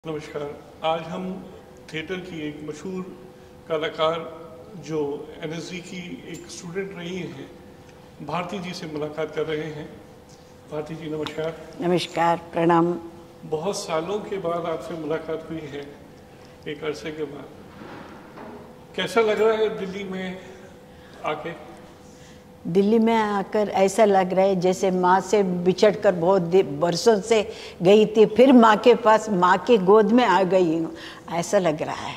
नमस्कार। आज हम थिएटर की एक मशहूर कलाकार जो एनएसडी की एक स्टूडेंट रही हैं, भारती जी से मुलाकात कर रहे हैं। भारती जी नमस्कार। नमस्कार, प्रणाम। बहुत सालों के बाद आपसे मुलाकात हुई है, एक अरसे के बाद। कैसा लग रहा है दिल्ली में आके? दिल्ली में आकर ऐसा लग रहा है जैसे माँ से बिछड़कर बहुत बरसों से गई थी, फिर माँ के पास, माँ की गोद में आ गई हूँ, ऐसा लग रहा है।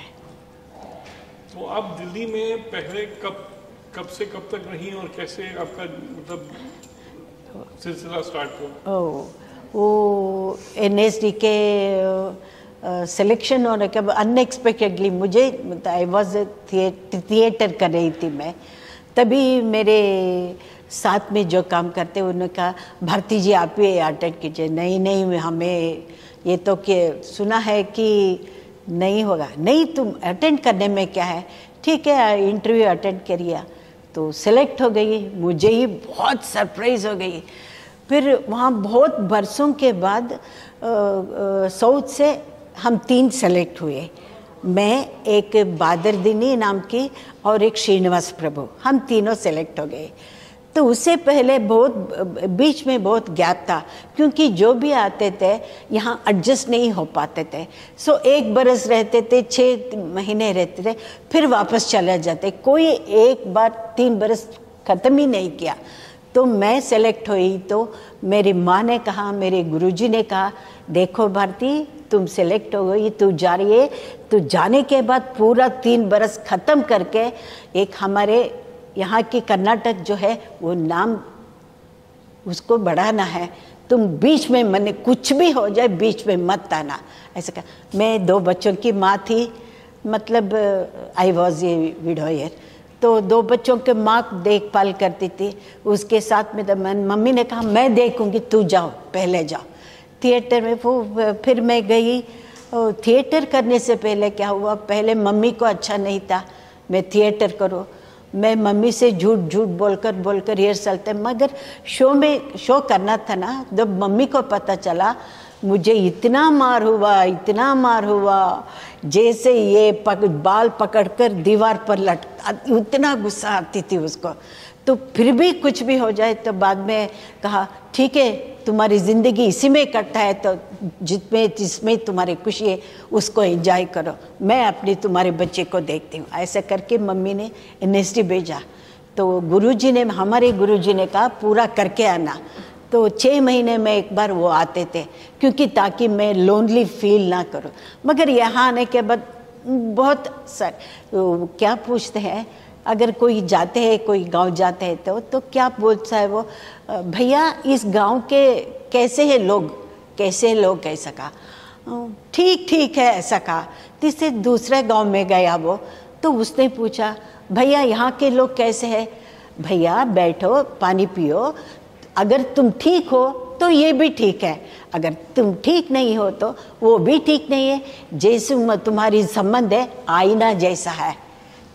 तो आप दिल्ली में पहले कब से कब तक रही और कैसे आपका मतलब सिलसिला स्टार्ट हुआ? वो एनएसडी के सिलेक्शन होने के बाद अनएक्सपेक्टेडली मुझे, आई वॉज थिएटर कर रही थी मैं, तभी मेरे साथ में जो काम करते उन्होंने कहा भारती जी आप भी अटेंड कीजिए। नहीं हमें ये तो कि सुना है कि नहीं होगा। नहीं, तुम अटेंड करने में क्या है, ठीक है इंटरव्यू अटेंड करिए। तो सिलेक्ट हो गई। मुझे ही बहुत सरप्राइज हो गई। फिर वहाँ बहुत बरसों के बाद साउथ से हम 3 सेलेक्ट हुए। मैं, एक बादरदिनी नाम की और एक श्रीनिवास प्रभु, हम तीनों सेलेक्ट हो गए। तो उससे पहले बहुत बीच में बहुत गैप था, क्योंकि जो भी आते थे यहाँ एडजस्ट नहीं हो पाते थे। सो 1 बरस रहते थे, 6 महीने रहते थे, फिर वापस चले जाते। कोई एक बार 3 बरस ख़त्म ही नहीं किया। तो मैं सेलेक्ट हुई तो मेरी माँ ने कहा, मेरे गुरुजी ने कहा, देखो भारती तुम सेलेक्ट हो गई, तू जा रही है, तो जाने के बाद पूरा 3 बरस ख़त्म करके एक हमारे यहाँ की कर्नाटक जो है वो नाम उसको बढ़ाना है। तुम बीच में, मैंने कुछ भी हो जाए बीच में मत आना, ऐसा कहा। मैं 2 बच्चों की माँ थी, मतलब आई वॉज ए विडोयर, तो 2 बच्चों के माँ देखभाल करती थी। उसके साथ में तो मम्मी ने कहा मैं देखूँगी, तू जाओ, पहले जाओ थिएटर में। वो फिर मैं गई। थिएटर करने से पहले क्या हुआ, पहले मम्मी को अच्छा नहीं था मैं थिएटर करूँ। मैं मम्मी से झूठ बोलकर रिहर्सल थे, मगर शो करना था ना। जब मम्मी को पता चला, मुझे इतना मार हुआ जैसे ये बाल पकड़कर दीवार पर उतना गुस्सा आती थी उसको। तो फिर भी कुछ भी हो जाए तो बाद में कहा ठीक है, तुम्हारी ज़िंदगी इसी में कटता है, तो जिसमें तुम्हारी खुशी है उसको एंजॉय करो, मैं अपनी तुम्हारे बच्चे को देखती हूँ। ऐसा करके मम्मी ने एनएसडी भेजा। तो हमारे गुरुजी ने कहा पूरा करके आना। तो 6 महीने में एक बार वो आते थे, क्योंकि ताकि मैं लोनली फील ना करूँ। मगर यहाँ आने के बाद बहुत क्या पूछते हैं, अगर कोई जाते हैं, कोई गांव जाते हैं तो क्या बोलता है वो, भैया इस गांव के कैसे हैं लोग, ऐसा कहा। ठीक है ऐसा कहा। तीसरे दूसरे गांव में गया वो, तो उसने पूछा भैया यहाँ के लोग कैसे हैं? भैया बैठो, पानी पियो, अगर तुम ठीक हो तो ये भी ठीक है, अगर तुम ठीक नहीं हो तो वो भी ठीक नहीं है। जैसे तुम्हारी संबंध है आईना जैसा है,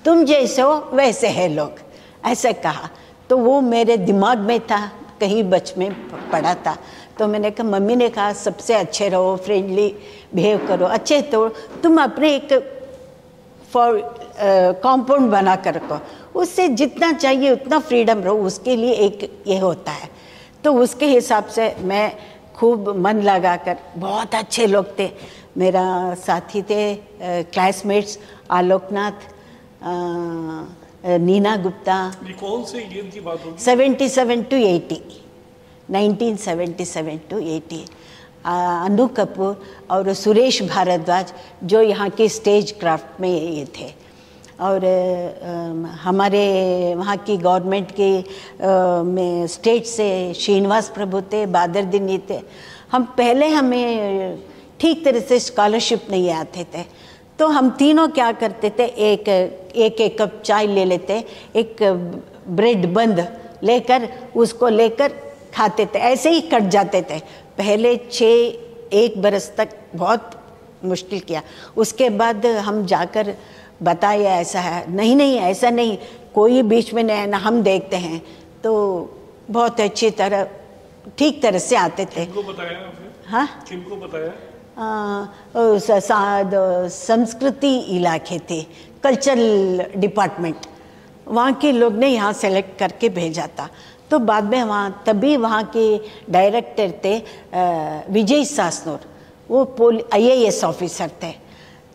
तुम जैसे हो वैसे है लोग, ऐसे कहा। तो वो मेरे दिमाग में था, कहीं बच में पड़ा था। तो मैंने कहा, मम्मी ने कहा सबसे अच्छे रहो, फ्रेंडली बिहेव करो, अच्छे तो तुम अपने एक कॉम्पाउंड बना कर रखो, उससे जितना चाहिए उतना फ्रीडम रहो, उसके लिए एक ये होता है। तो उसके हिसाब से मैं खूब मन लगाकर, बहुत अच्छे लोग थे, मेरा साथी थे, क्लासमेट्स आलोकनाथ, नीना गुप्ता। कौन से ईयर की बात होगी? 77 to 80, 1977 to 80। अनु कपूर और सुरेश भारद्वाज जो यहाँ के स्टेज क्राफ्ट में ये थे। और हमारे वहाँ की गवर्नमेंट के में स्टेट से श्रीनिवास प्रभु थे, बादरदिनी थे। हमें ठीक तरह से स्कॉलरशिप नहीं आते थे, तो हम तीनों क्या करते थे, एक कप चाय ले लेते, एक ब्रेड बंद लेकर उसको लेकर खाते थे, ऐसे ही कट जाते थे। पहले 1 बरस तक बहुत मुश्किल किया। उसके बाद हम जाकर बताया ऐसा है, नहीं ऐसा नहीं, कोई बीच में नहीं ना, हम देखते हैं। तो बहुत अच्छी तरह ठीक तरह से आते थे। किनको बताया आपने? हाँ, किनको बताया? संस्कृति इलाके थे, कल्चरल डिपार्टमेंट, वहाँ के लोग ने यहाँ सेलेक्ट करके भेजा था। तो बाद में वहाँ तभी वहाँ के डायरेक्टर थे विजय सासनूर, वो IAS ऑफिसर थे।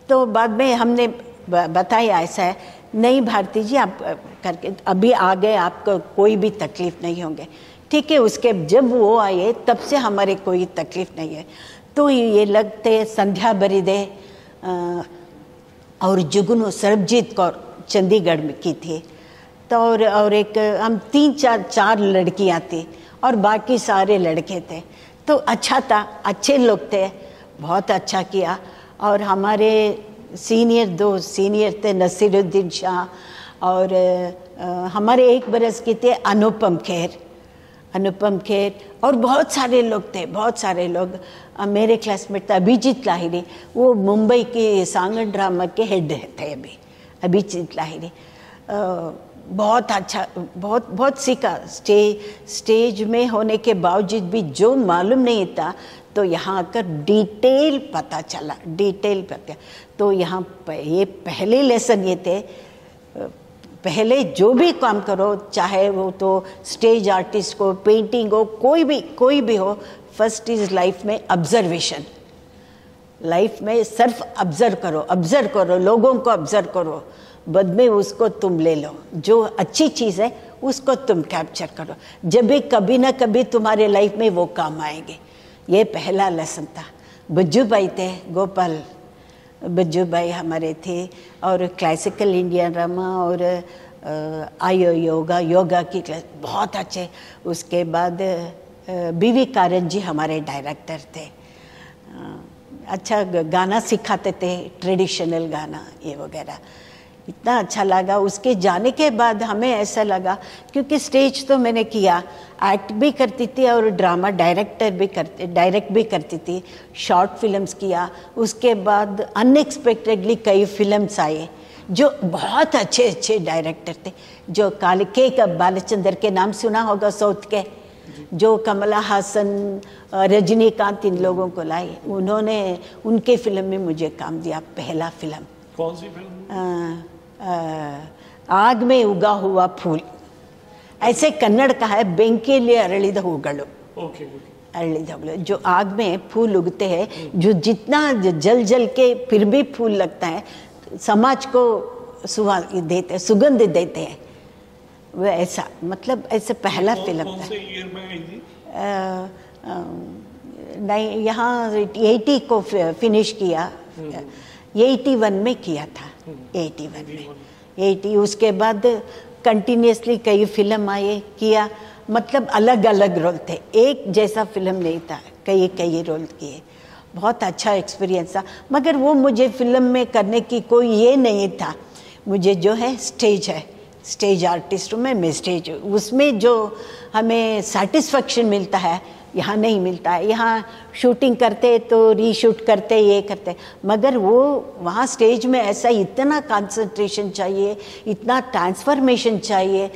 तो बाद में हमने बताया ऐसा है, नहीं भारती जी आप करके अभी आ गए, आपको कोई भी तकलीफ नहीं होंगे, ठीक है। उसके जब वो आए तब से हमारे कोई तकलीफ नहीं है। तो ये लगते संध्या बरिदे और जुगनू सरबजीत कौर चंडीगढ़ में की थी। तो और एक हम 3-4 लड़कियां थी और बाकी सारे लड़के थे। तो अच्छा था, अच्छे लोग थे, बहुत अच्छा किया। और हमारे 2 सीनियर थे नसीरुद्दीन शाह, और हमारे 1 बरस के थे अनुपम खेर, और बहुत सारे लोग थे, बहुत सारे लोग। मेरे क्लासमेट था अभिजीत लाहिरी, वो मुंबई के सांगन ड्रामा के हेड थे अभी, अभिजीत लाहिरी। बहुत अच्छा, बहुत सीखा। स्टेज में होने के बावजूद भी जो मालूम नहीं था तो यहाँ आकर डिटेल पता चला, डिटेल पता। तो यहाँ ये पहले लेसन ये थे, पहले जो भी काम करो, चाहे वो तो स्टेज आर्टिस्ट हो, पेंटिंग हो, कोई भी हो, फर्स्ट इज लाइफ में ऑब्जर्वेशन। लाइफ में सिर्फ ऑब्जर्व करो, लोगों को ऑब्जर्व करो, बाद में उसको तुम ले लो, जो अच्छी चीज़ है उसको तुम कैप्चर करो, जब भी कभी ना कभी तुम्हारे लाइफ में वो काम आएंगे। ये पहला लेसन था। बज्जू भाई थे, गोपाल बज्जू भाई हमारे थे, और क्लासिकल इंडियन ड्रामा और आयो योगा की क्लास बहुत अच्छे। उसके बाद BV कारन जी हमारे डायरेक्टर थे, अच्छा गाना सिखाते थे, ट्रेडिशनल गाना ये वगैरह, इतना अच्छा लगा। उसके जाने के बाद हमें ऐसा लगा, क्योंकि स्टेज तो मैंने किया, एक्ट भी करती थी और ड्रामा डायरेक्ट भी करती थी, शॉर्ट फिल्म्स किया। उसके बाद अनएक्सपेक्टेडली कई फिल्म्स आए जो बहुत अच्छे डायरेक्टर थे, जो के बालचंद्र के नाम सुना होगा, साउथ के, जो कमला हासन, रजनीकांत, इन लोगों को लाए। उन्होंने उनके फिल्म में मुझे काम दिया, पहला फिल्म। कौन सी फिल्म? आग में उगा हुआ फूल, ऐसे कन्नड़ का है, बेंकेले अरಳಿದ ಹೂಗಳು। ओके। अरಳಿದ हूಗಳು, जो आग में फूल उगते हैं, जो जितना जल के फिर भी फूल लगता है, समाज को सुगंध देते हैं, वो ऐसा, मतलब ऐसे पहला फिल्म था। कौन से ईयर में आई थी? नहीं, यहाँ 80 को फिनिश किया, 81 में किया था, 81 में 80। उसके बाद कंटिन्यूसली कई फिल्म आए, किया, मतलब अलग अलग रोल थे, एक जैसा फिल्म नहीं था, कई रोल किए। बहुत अच्छा एक्सपीरियंस था, मगर वो मुझे फिल्म में करने की कोई ये नहीं था। मुझे जो है स्टेज आर्टिस्ट हूँ मैं स्टेज, उसमें जो हमें सेटिस्फेक्शन मिलता है यहाँ नहीं मिलता है। यहाँ शूटिंग करते तो रीशूट करते, ये करते, मगर वो वहाँ स्टेज में ऐसा इतना कंसंट्रेशन चाहिए, इतना ट्रांसफॉर्मेशन चाहिए,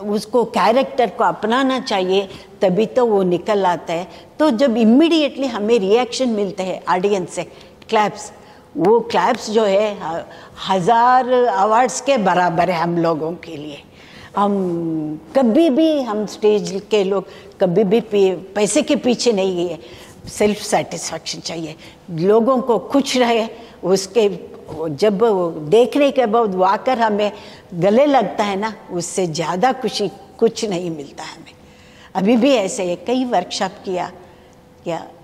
उसको कैरेक्टर को अपनाना चाहिए, तभी तो वो निकल आता है। तो जब इमीडिएटली हमें रिएक्शन मिलते हैं ऑडियंस से, क्लैप्स, वो क्लैप्स जो है 1000 अवार्ड्स के बराबर है हम लोगों के लिए। हम कभी भी, हम स्टेज के लोग कभी भी पैसे के पीछे नहीं गए, सेल्फ सेटिस्फैक्शन चाहिए, लोगों को खुश रहे, उसके जब देखने के बाद वो आकर हमें गले लगता है ना, उससे ज़्यादा खुशी कुछ नहीं मिलता हमें। अभी भी ऐसे है, कई वर्कशॉप किया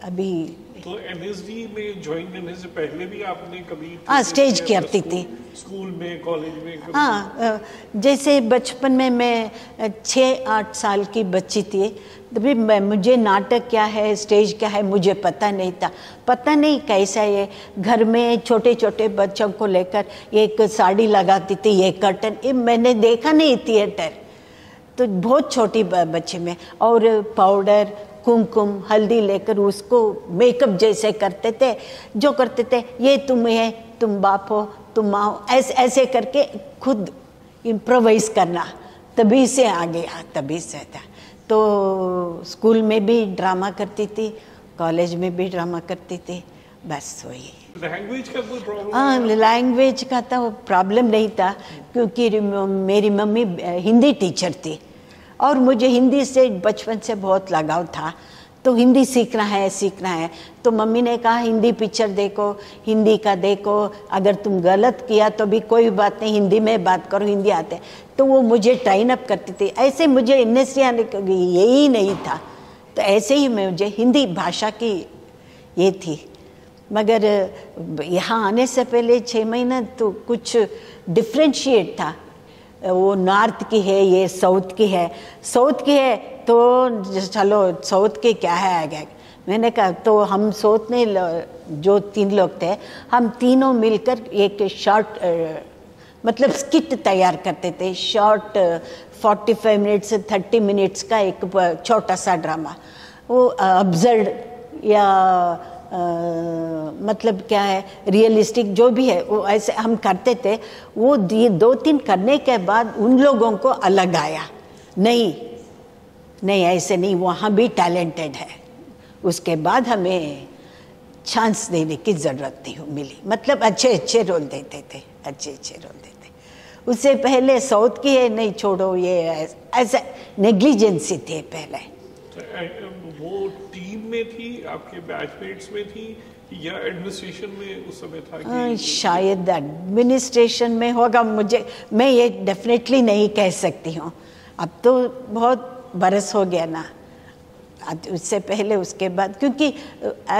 अभी। तो NSD में ज्वाइन करने से पहले भी आपने कभी? हाँ, स्टेज करती थी, स्कूल में, कॉलेज में? हाँ, जैसे बचपन में मैं 6-8 साल की बच्ची थी, तभी मुझे नाटक क्या है, स्टेज क्या है, मुझे पता नहीं था। पता नहीं कैसा ये घर में छोटे छोटे बच्चों को लेकर एक साड़ी लगाती थी, ये कर्टन, ये मैंने देखा नहीं थिएटर, तो बहुत छोटी बच्ची में, और पाउडर, कुमकुम, हल्दी लेकर उसको मेकअप जैसे करते थे, जो करते थे, ये तुम है, तुम बाप हो, तुम माँ हो, ऐसे करके खुद इम्प्रोवाइज करना, तभी से आ गया, तभी से था। तो स्कूल में भी ड्रामा करती थी, कॉलेज में भी ड्रामा करती थी, बस वही। लैंग्वेज का कोई प्रॉब्लम? हाँ, लैंग्वेज का तो प्रॉब्लम नहीं था, क्योंकि मेरी मम्मी हिंदी टीचर थी और मुझे हिंदी से बचपन से बहुत लगाव था, तो हिंदी सीखना है। तो मम्मी ने कहा हिंदी पिक्चर देखो, हिंदी का देखो, अगर तुम गलत किया तो भी कोई बात नहीं, हिंदी में बात करो, हिंदी आते। तो वो मुझे ट्रेन अप करती थी। ऐसे मुझे एनएसडी आने का यही नहीं था, तो ऐसे ही मुझे हिंदी भाषा की ये थी। मगर यहाँ आने से पहले 6 महीना तो कुछ डिफ्रेंशिएट था, वो नॉर्थ की है, ये साउथ की है। साउथ की है तो चलो साउथ के क्या है आगे। मैंने कहा तो हम साउथ में जो 3 लोग थे, हम तीनों मिलकर एक शॉर्ट मतलब स्किट तैयार करते थे, शॉर्ट 45 मिनट्स 30 मिनट्स का एक छोटा सा ड्रामा। वो अब्सर्ड या मतलब क्या है, रियलिस्टिक जो भी है वो ऐसे हम करते थे। वो 2-3 करने के बाद उन लोगों को अलग आया, नहीं ऐसे नहीं, वहाँ भी टैलेंटेड है। उसके बाद हमें चांस देने की ज़रूरत नहीं मिली, मतलब अच्छे रोल देते थे, अच्छे रोल देते। उससे पहले साउथ की है, नहीं छोड़ो, ये ऐसा नेग्लिजेंसी थे पहले। वो टीम में थी, आपके बैचमेट्स में थी या एडमिनिस्ट्रेशन में उस समय था? शायद एडमिनिस्ट्रेशन में होगा, मैं ये डेफिनेटली नहीं कह सकती हूँ। अब तो बहुत बरस हो गया ना, उससे पहले उसके बाद, क्योंकि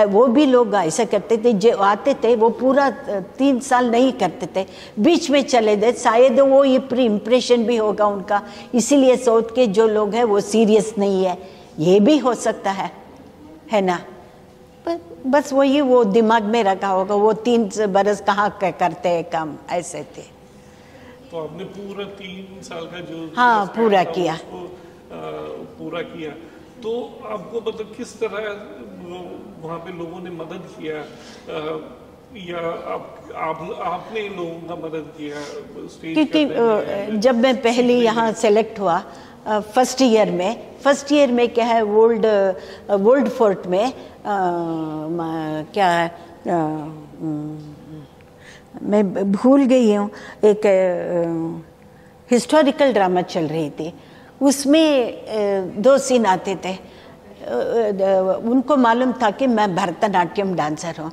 वो भी लोग ऐसा करते थे, जो आते थे वो पूरा 3 साल नहीं करते थे, बीच में चले गए। शायद वो ये प्री इम्प्रेशन भी होगा उनका, इसीलिए साउथ के जो लोग हैं वो सीरियस नहीं है, ये भी हो सकता है ना। बस वही वो दिमाग में रखा होगा, वो 3 बरस कहाँ करते हैं काम, ऐसे थे। तो आपने पूरा 3 साल का जो हाँ पूरा किया, पूरा किया। तो आपको मतलब किस तरह वहाँ पे लोगों ने मदद किया, या आपने लोगों का मदद किया स्टेज? क्योंकि जब मैं पहले यहाँ सेलेक्ट हुआ फर्स्ट ईयर में क्या है, वोल्ड फोर्ट में क्या मैं भूल गई हूँ, एक हिस्टोरिकल ड्रामा चल रही थी, उसमें 2 सीन आते थे। उनको मालूम था कि मैं भरतनाट्यम डांसर हूँ,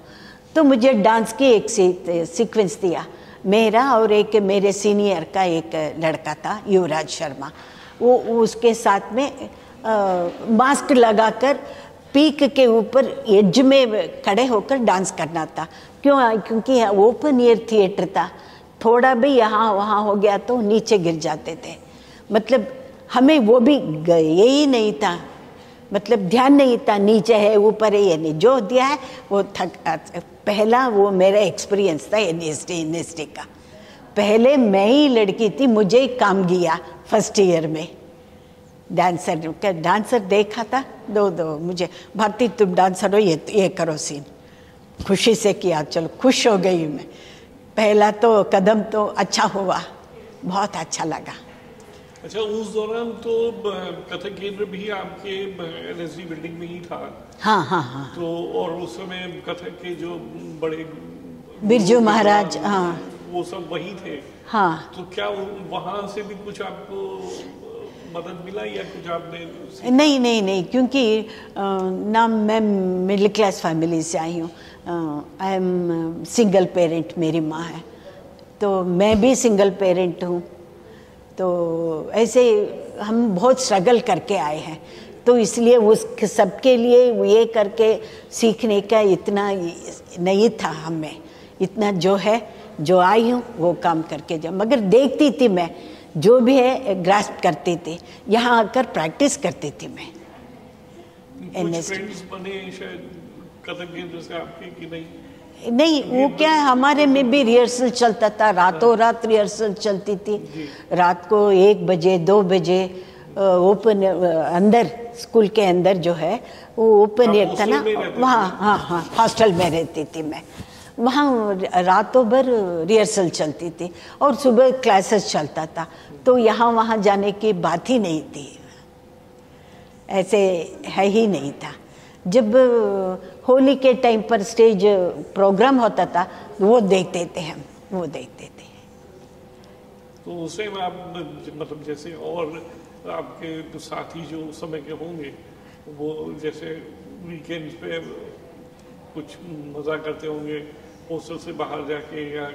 तो मुझे डांस की एक सीक्वेंस दिया, मेरा और एक मेरे सीनियर का एक लड़का था, युवराज शर्मा। वो उसके साथ में मास्क लगाकर पीक के ऊपर एज में खड़े होकर डांस करना था। क्योंकि ओपन एयर थिएटर था, थोड़ा भी यहाँ वहाँ हो गया तो नीचे गिर जाते थे। मतलब हमें वो भी यही नहीं था, मतलब ध्यान नहीं था नीचे है ऊपर है, ये नहीं, जो दिया है वो पहला वो मेरा एक्सपीरियंस था एनएसडी का। पहले मैं ही लड़की थी, मुझे ही काम किया फर्स्ट ईयर में। डांसर देखा था 2 मुझे, भारती तुम डांसर हो, ये करो सीन, खुशी से किया, चलो खुश हो गई मैं। पहला तो कदम तो अच्छा हुआ, बहुत अच्छा लगा। अच्छा, उस दौरान तो कथक केंद्र भी आपके एनएसडी बिल्डिंग में ही था? हाँ। तो और उस समय कथक के जो बड़े बिरजू महाराज, हाँ वो सब वही थे? हाँ। तो क्या वहाँ से भी कुछ आपको मदद मिला या कुछ आपने? नहीं, क्योंकि ना मैं मिडिल क्लास फैमिली से आई हूँ, आई एम सिंगल पेरेंट, मेरी माँ है, तो मैं भी सिंगल पेरेंट हूँ। तो ऐसे हम बहुत स्ट्रगल करके आए हैं, तो इसलिए उस सबके लिए ये करके सीखने का इतना नहीं था हमें, इतना जो आई हूँ वो काम करके जा। मगर देखती थी मैं, जो भी है ग्रास्प करती थी, यहाँ आकर प्रैक्टिस करती थी मैं। कुछ फ्रेंड्स बने शायद कथक केंद्र से आपके कि नहीं? नहीं, वो क्या है, हमारे में भी रिहर्सल चलता था, रातों रात रिहर्सल चलती थी। रात को 1 बजे 2 बजे ओपन अंदर स्कूल के अंदर जो है वो ओपन एयर था ना, वहाँ हाँ हॉस्टल में रहती थी मैं। वहाँ रातों भर रिहर्सल चलती थी और सुबह क्लासेस चलता था, तो यहाँ वहाँ जाने की बात ही नहीं थी, ऐसे है ही नहीं था। जब होली के टाइम पर स्टेज प्रोग्राम होता था वो देखते थे हम, वो देखते थे। तो उस टाइम आप मतलब जैसे और आपके जो साथी जो उस समय के होंगे वो जैसे वीकेंड्स पे कुछ मज़ा करते होंगे हॉस्टल से बाहर जाके या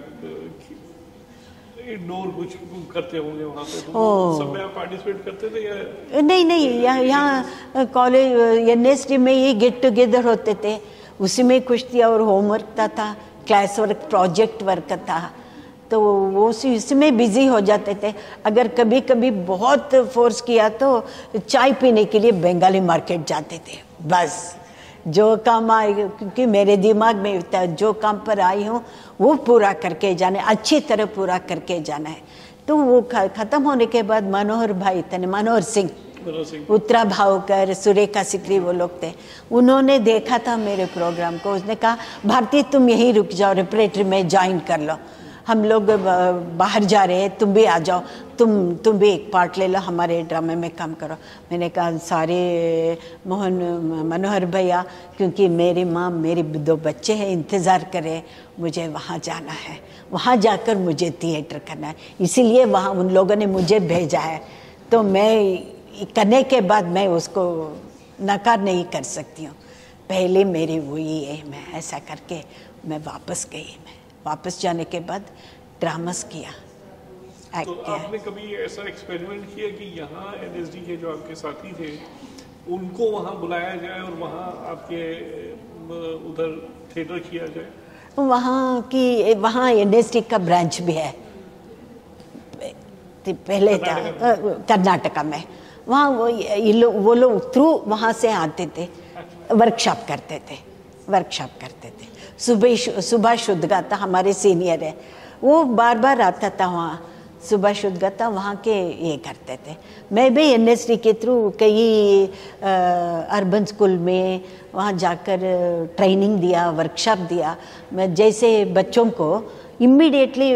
इंडोर कुछ करते होंगे वहाँ पे, तो सब में आप पार्टिसिपेट करते थे या? नहीं, यहाँ कॉलेज यूनिवर्सिटी में ही गेट टुगेदर होते थे, उसी में कुश्ती और होमवर्क था, क्लास वर्क, प्रोजेक्ट वर्क था, तो वो उसी में बिजी हो जाते थे। अगर कभी कभी बहुत फोर्स किया तो चाय पीने के लिए बंगाली मार्केट जाते थे, बस जो काम आए, क्योंकि मेरे दिमाग में था जो काम पर आई हूँ वो पूरा करके जाना है, अच्छी तरह पूरा करके जाना है। तो वो ख़त्म होने के बाद मनोहर भाई थे, मनोहर सिंह, उत्तरा भावकर, सुरेखा सिकरी, वो लोग थे, उन्होंने देखा था मेरे प्रोग्राम को, उसने कहा भारती तुम यहीं रुक जाओ, रेपरेटरी में ज्वाइन कर लो, हम लोग बाहर जा रहे हैं, तुम भी आ जाओ, तुम भी एक पार्ट ले लो, हमारे ड्रामे में काम करो। मैंने कहा सारे मनोहर भैया, क्योंकि मेरी माँ, मेरी 2 बच्चे हैं, इंतज़ार करे, मुझे वहाँ जाना है, वहाँ जाकर मुझे थिएटर करना है, इसीलिए वहाँ उन लोगों ने मुझे भेजा है। तो मैं करने के बाद मैं उसको नकार नहीं कर सकती हूँ, पहले मेरी वही है, मैं ऐसा करके मैं वापस गई। मैं वापस जाने के बाद ड्रामास किया, तो आपने कभी ऐसा एक्सपेरिमेंट किया कि यहाँ एनएसडी के जो आपके साथी थे उनको वहाँ बुलाया जाए और वहाँ आपके उधर थिएटर किया जाए? वहाँ एनएसडी का ब्रांच भी है, पहले था कर्नाटका में, वहाँ वो लोग थ्रू वहाँ से आते थे, वर्कशॉप करते थे। सुभाष उद्गाता हमारे सीनियर है, वो बार बार आता था वहाँ, सुभाष उद्गाता वहाँ के ये करते थे। मैं भी एनएसडी के थ्रू कई अर्बन स्कूल में वहाँ जाकर ट्रेनिंग दिया, वर्कशॉप दिया। मैं जैसे बच्चों को इमीडिएटली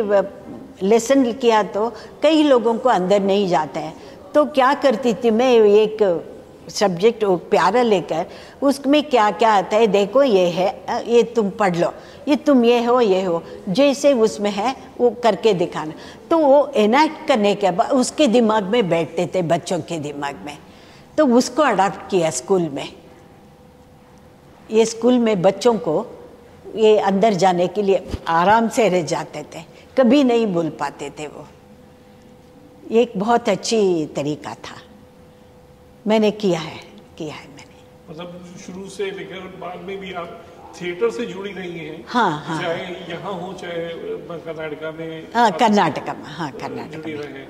लेसन किया तो कई लोगों को अंदर नहीं जाता है, तो क्या करती थी मैं, एक सब्जेक्ट प्यारा लेकर उसमें क्या क्या आता है देखो, ये है, ये तुम पढ़ लो, ये तुम ये हो, जैसे उसमें है वो करके दिखाना। तो वो एनैक्ट करने के बाद उसके दिमाग में बैठते थे, बच्चों के दिमाग में, तो उसको अडॉप्ट किया स्कूल में। ये स्कूल में बच्चों को ये अंदर जाने के लिए आराम से रह जाते थे, कभी नहीं भूल पाते थे वो। एक बहुत अच्छी तरीका था, मैंने किया है मैंने। मतलब शुरू से लेकर बाद में भी आप थिएटर से जुड़ी रही हैं? हाँ। चाहे यहाँ हो चाहे कर्नाटका में? कर्नाटका में जुड़ी रहे।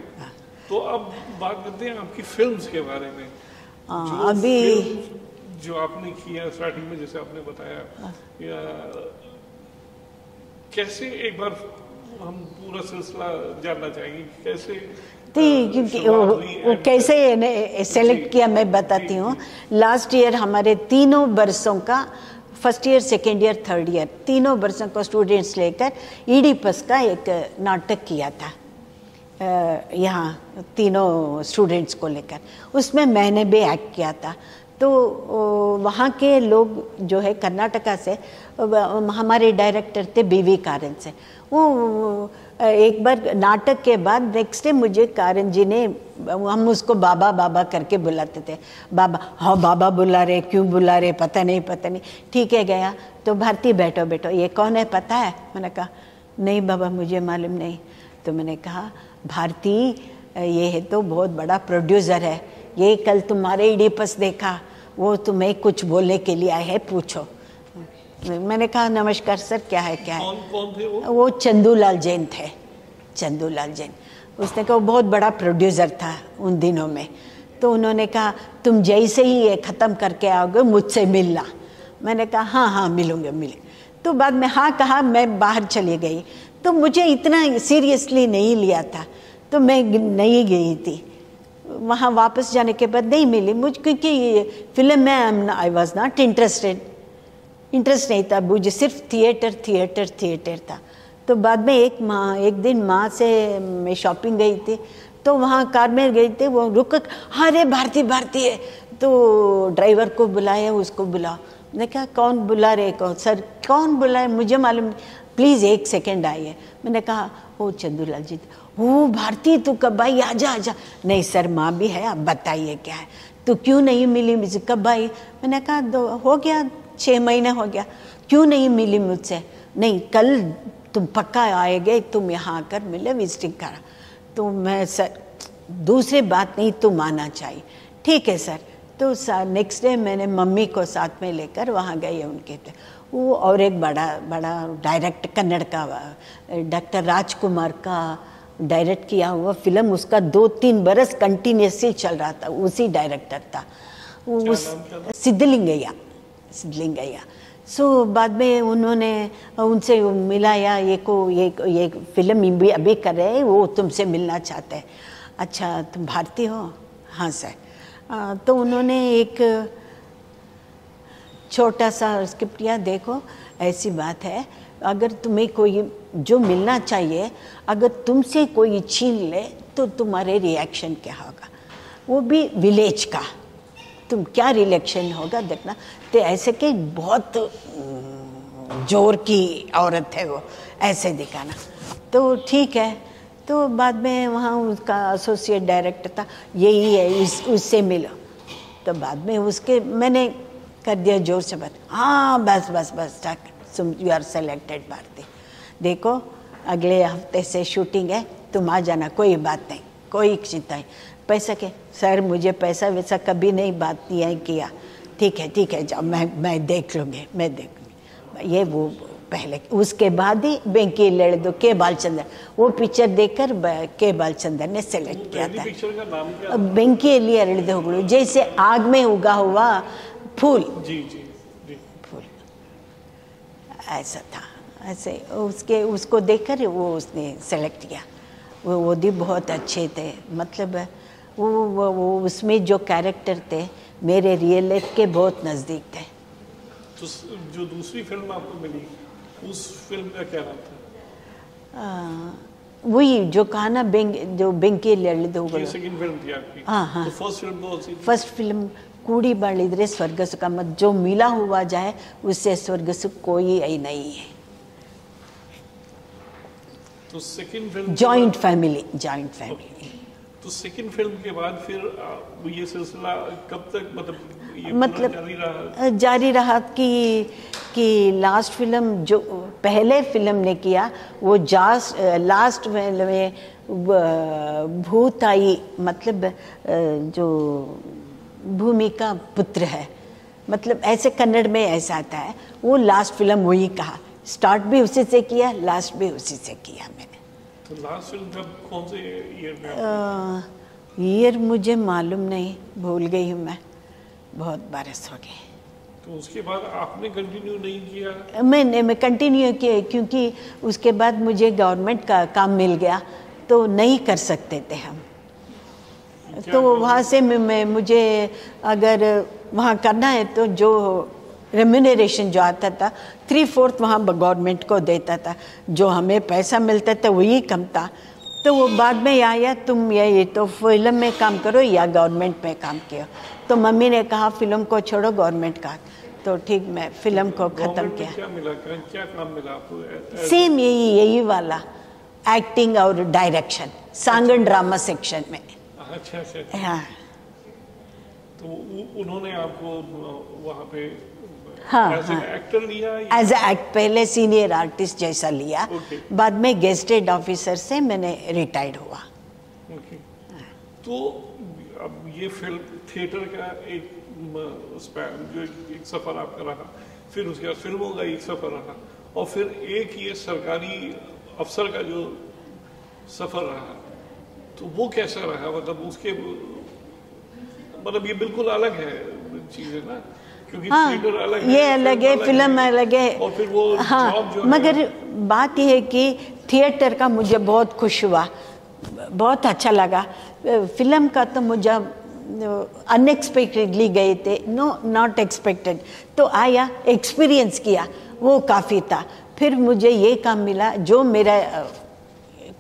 तो अब बात करते हैं आपकी फिल्म्स के बारे में। अभी जो आपने किया स्टार्टिंग में, जैसे आपने बताया, कैसे, एक बार हम पूरा सिलसिला जानना चाहेंगे, कैसे क्योंकि वो कैसे सेलेक्ट किया मैं बताती हूँ। लास्ट ईयर हमारे तीनों बरसों का, first year, second year, third year, तीनों बरसों को स्टूडेंट्स लेकर ईडीपस का एक नाटक किया था यहाँ तीनों स्टूडेंट्स को लेकर, उसमें मैंने भी एक्ट किया था। तो वहाँ के लोग जो है कर्नाटका से, हमारे डायरेक्टर थे बीवी कारन से, वो एक बार नाटक के बाद नेक्स्ट डे मुझे कारन जी ने, हम उसको बाबा बाबा करके बुलाते थे, बाबा, हाँ बाबा बुला रहे, क्यों बुला रहे, पता नहीं, ठीक है गया तो भारती बैठो, ये कौन है पता है? मैंने कहा नहीं बाबा मुझे मालूम नहीं। तो मैंने कहा भारती ये है तो बहुत बड़ा प्रोड्यूसर है, ये कल तुम्हारे ईडीपस देखा, वो तुम्हें कुछ बोलने के लिए आए हैं, पूछो। मैंने कहा नमस्कार सर, क्या है? कौन थे वो? वो चंदूलाल जैन थे, चंदूलाल जैन। उसने कहा वो बहुत बड़ा प्रोड्यूसर था उन दिनों में। तो उन्होंने कहा तुम जैसे ही ये ख़त्म करके आओगे मुझसे मिलना। मैंने कहा हाँ मिले। तो बाद में हाँ कहा, मैं बाहर चली गई। तो मुझे इतना सीरियसली नहीं लिया था, तो मैं नहीं गई थी वहाँ। वापस जाने के बाद नहीं मिली मुझ, क्योंकि फिल्म में आई वॉज नॉट इंटरेस्ट नहीं था मुझे, सिर्फ थिएटर था। तो बाद में एक दिन माँ से मैं शॉपिंग गई थी, तो वहाँ कार में गई थी, वो रुक, अरे भारती है, तो ड्राइवर को बुलाया, उसको बुला, मैंने कहा कौन बुला रहे को? सर कौन बुलाए मुझे मालूम नहीं, प्लीज़ 1 सेकेंड आइए। मैंने कहा ओ चंदूलाल जी, वो भारती तू कब आई, आजा आजा। नहीं सर माँ भी है, आप बताइए क्या है, तो क्यों नहीं मिली मुझे, कब आई? मैंने कहा हो गया 6 महीने हो गया। क्यों नहीं मिली मुझसे? नहीं कल तुम पक्का आएगे, तुम यहाँ आकर मिले, विजिटिंग करा। तो मैं सर दूसरी बात नहीं, तुम आना चाहिए। ठीक है सर। तो नेक्स्ट डे मैंने मम्मी को साथ में लेकर वहाँ गई उनके, वो और एक बड़ा डायरेक्ट कन्नड़ का डॉक्टर राजकुमार का डायरेक्ट किया हुआ फिल्म, उसका 2-3 बरस कंटिन्यूसली चल रहा था, उसी डायरेक्टर था वो, उस सिद्धलिंगैया। सो बाद में उन्होंने उनसे मिलाया, ये फिल्म भी अभी कर रहे हैं, वो तुमसे मिलना चाहते हैं। अच्छा तुम भारती हो? हाँ सर। तो उन्होंने एक छोटा सा स्क्रिप्ट दिया, देखो ऐसी बात है, अगर तुम्हें कोई जो मिलना चाहिए अगर तुमसे कोई छीन ले तो तुम्हारे रिएक्शन क्या होगा, वो भी विलेज का, तुम क्या रिएक्शन होगा देखना। तो ऐसे कि बहुत जोर की औरत है वो, ऐसे दिखाना। तो ठीक है। तो बाद में वहाँ उसका एसोसिएट डायरेक्टर था, यही है उससे मिलो। तो बाद में उसके मैंने कर दिया जोर से बात, हाँ बस यू आर सेलेक्टेड भारती, देखो अगले हफ्ते से शूटिंग है, तुम आ जाना, कोई बात नहीं, कोई चिंता नहीं। पैसा के? सर मुझे पैसा वैसा कभी नहीं बात नहीं किया। ठीक है जाओ, मैं देख लूँगी, ये वो पहले। उसके बाद ही बेंकी लड़ के बालचंद्र, वो पिक्चर देखकर के बालचंद्र ने सेलेक्ट किया था। पिक्चर का नाम क्या? बेंकी लड़ जैसे आग में उगा हुआ फूल। जी फूल ऐसा था, ऐसे उसको देखकर वो उसने सेलेक्ट किया। वो भी बहुत अच्छे थे, मतलब वो उसमें जो कैरेक्टर थे मेरे रियल लाइफ के बहुत नज़दीक थे। तो जो दूसरी फिल्म आपको मिली उस फिल्म का क्या नाम था? वही जो कहा ना, जो बेंकी लड़ सेकंड फिल्म थी आपकी। हाँ। तो फर्स्ट फिल्म कौन सी थी? फर्स्ट फिल्म कूड़ी बालिद्रे स्वर्ग सुख मत, जो मिला हुआ जाए उससे स्वर्ग सुख कोई ही नहीं है। तो सेकंड फिल्म जॉइंट फैमिली। तो सेकंड फिल्म के बाद फिर ये सिलसिला कब तक मतलब जारी रहा कि लास्ट फिल्म जो पहले फिल्म ने किया वो लास्ट में भूताई, मतलब जो भूमि का पुत्र है, मतलब ऐसे कन्नड़ में ऐसा आता है, वो लास्ट फिल्म वही कहा, स्टार्ट भी उसी से किया, लास्ट भी उसी से किया मैंने। तो लास्ट फिल्म कब, कौन से ईयर में? ईयर मुझे मालूम नहीं, भूल गई हूँ मैं, बहुत बरस हो गए। तो उसके बाद आपने कंटिन्यू नहीं किया? मैं कंटिन्यू किया, क्योंकि उसके बाद मुझे गवर्नमेंट का काम मिल गया, तो नहीं कर सकते थे हम। तो वहाँ से मुझे अगर वहाँ करना है तो जो रेम्यूनरेशन जो आता था 3/4 वहाँ गवर्नमेंट को देता था, जो हमें पैसा मिलता था वही कम था। तो वो बाद में आया, तुम ये तो फिल्म में काम करो या गवर्नमेंट में काम किया। तो मम्मी ने कहा फिल्म को छोड़ो, गवर्नमेंट का। तो ठीक, मैं फिल्म को ख़त्म किया। क्या मिला, क्या काम मिला आपको? सेम यही वाला, एक्टिंग और डायरेक्शन, सांगन ड्रामा सेक्शन में। अच्छा। हाँ। तो उन्होंने आपको वहाँ पे हाँ, एक्टर लिया? एज ए एक्ट, पहले सीनियर आर्टिस्ट जैसा लिया। बाद में गेस्टेड ऑफिसर से मैंने रिटायर्ड हुआ। तो अब ये फिल्म थिएटर का एक जो एक सफ़र आपका रहा, फिर उसके बाद फिल्मों का एक सफ़र रहा, और फिर एक ये सरकारी अफसर का जो सफ़र रहा, तो वो कैसा रहा? मतलब उसके मतलब ये बिल्कुल अलग है चीज़ है ना, क्योंकि थिएटर अलग है, ये अलग है, फिल्म अलग है। और फिर वो जॉब जो मगर बात यह है कि थिएटर का मुझे बहुत खुश हुआ, बहुत अच्छा लगा। फिल्म का तो मुझे अनएक्सपेक्टेडली गए थे, नॉट एक्सपेक्टेड, तो आया, एक्सपीरियंस किया, वो काफ़ी था। फिर मुझे ये काम मिला जो मेरा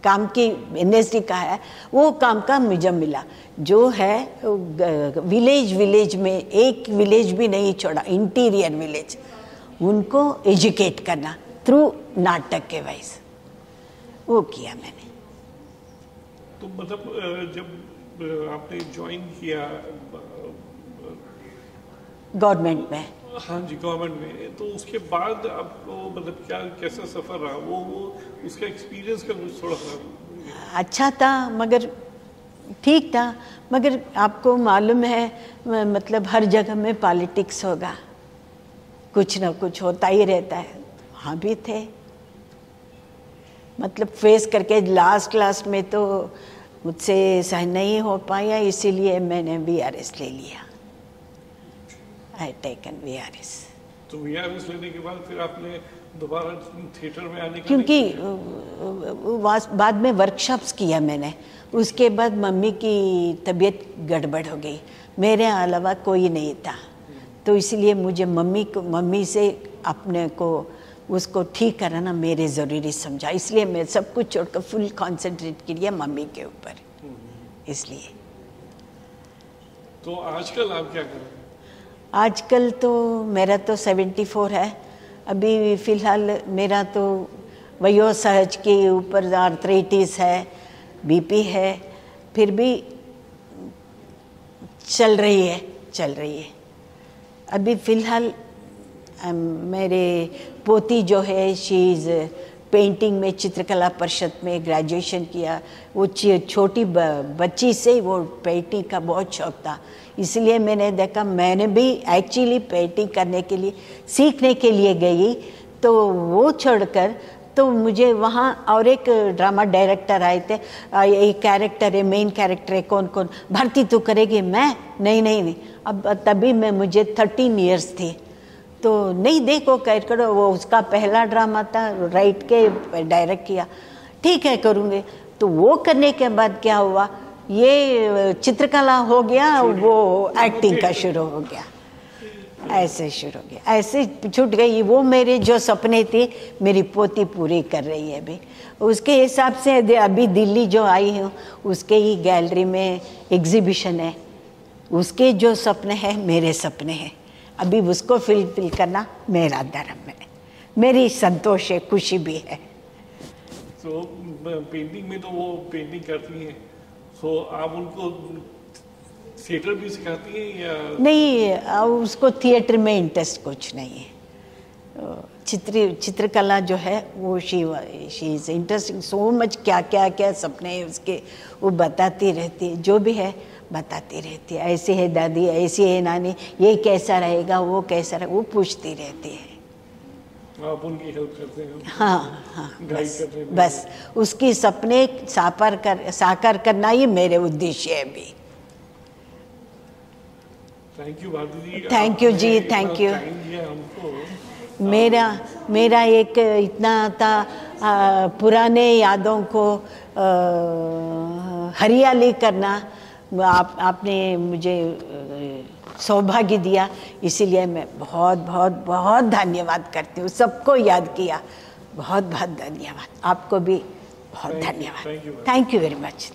काम की एनएसडी का है, वो काम का मुझे मिला। जो है विलेज में एक विलेज भी नहीं छोड़ा, इंटीरियर विलेज, उनको एजुकेट करना थ्रू नाटक के वाइज, वो किया मैंने। तो मतलब जब आपने ज्वाइन किया गवर्नमेंट में, हाँ जी गवर्नमेंट में, तो उसके बाद आपको मतलब क्या कैसा सफ़र रहा, वो उसका एक्सपीरियंस का कुछ थोड़ा सा? अच्छा था, मगर ठीक था, मगर आपको मालूम है मतलब हर जगह में पॉलिटिक्स होगा, कुछ ना कुछ होता ही रहता है। वहाँ भी थे, मतलब फेस करके लास्ट में तो मुझसे सहन नहीं हो पाया, इसीलिए मैंने VRS ले लिया। I taken VRS। तो VRS लेने के बाद फिर आपने दोबारा थिएटर में आने का? क्योंकि बाद में वर्कशॉप्स किया मैंने, उसके बाद मम्मी की तबीयत गड़बड़ हो गई, मेरे अलावा कोई नहीं था, तो इसलिए मुझे मम्मी से अपने को उसको ठीक कराना मेरे ज़रूरी समझा, इसलिए मैं सब कुछ छोड़कर फुल कंसंट्रेट किया मम्मी के ऊपर। इसलिए तो आजकल आप क्या कर रहे हैं? आजकल तो मेरा तो 74 है अभी फ़िलहाल, मेरा तो वयोसहज के ऊपर आर्थराइटिस है, BP है, फिर भी चल रही है। अभी फ़िलहाल मेरे पोती जो है, शी इज़ पेंटिंग में चित्रकला परिषद में ग्रेजुएशन किया। वो छोटी बच्ची से वो पेंटिंग का बहुत शौक था, इसलिए मैंने देखा, मैंने भी एक्चुअली पेंटिंग करने के लिए सीखने के लिए गई, तो वो छोड़कर तो मुझे वहाँ और एक ड्रामा डायरेक्टर आए थे, एक कैरेक्टर है, मेन कैरेक्टर है, कौन भारती तू करेगी? मैं नहीं। अब तभी मुझे 13 इयर्स थी, तो नहीं देखो करो, वो उसका पहला ड्रामा था, राइट के डायरेक्ट किया, ठीक है करूँगे। तो वो करने के बाद क्या हुआ, ये चित्रकला हो गया, वो एक्टिंग का शुरू हो गया, ऐसे शुरू हो गया, ऐसे छूट गई। वो मेरे जो सपने थे मेरी पोती पूरी कर रही है अभी, उसके हिसाब से अभी दिल्ली जो आई हूँ उसके ही गैलरी में एग्जीबिशन है, उसके जो सपने हैं मेरे सपने हैं, अभी उसको फिल करना मेरा धर्म है, मेरी संतोष है, खुशी भी है। तो पेंटिंग में तो वो पेंटिंग करती हैं, तो आप उनको थिएटर भी सिखाती हैं या नहीं? उसको थिएटर में इंटरेस्ट कुछ नहीं है, चित्रकला जो है वो she is interesting so much, क्या सपने हैं उसके, वो बताती रहती है, जो भी है बताती रहती है, ऐसे है दादी, ऐसी है नानी, ये कैसा रहेगा, वो कैसा रहेगा, वो पूछती रहती है। आप उनकी हेल्प करते हैं? हाँ, गाइड करते हैं? बस उसकी सपने साकार करना ही मेरे उद्देश्य है अभी। Thank you Bharti ji. Thank you जी, थैंक यू। मेरा एक इतना था, पुराने यादों को हरियाली करना, आपने मुझे सौभाग्य दिया, इसीलिए मैं बहुत धन्यवाद करती हूँ, सबको याद किया, बहुत धन्यवाद, आपको भी बहुत धन्यवाद। Thank you very much.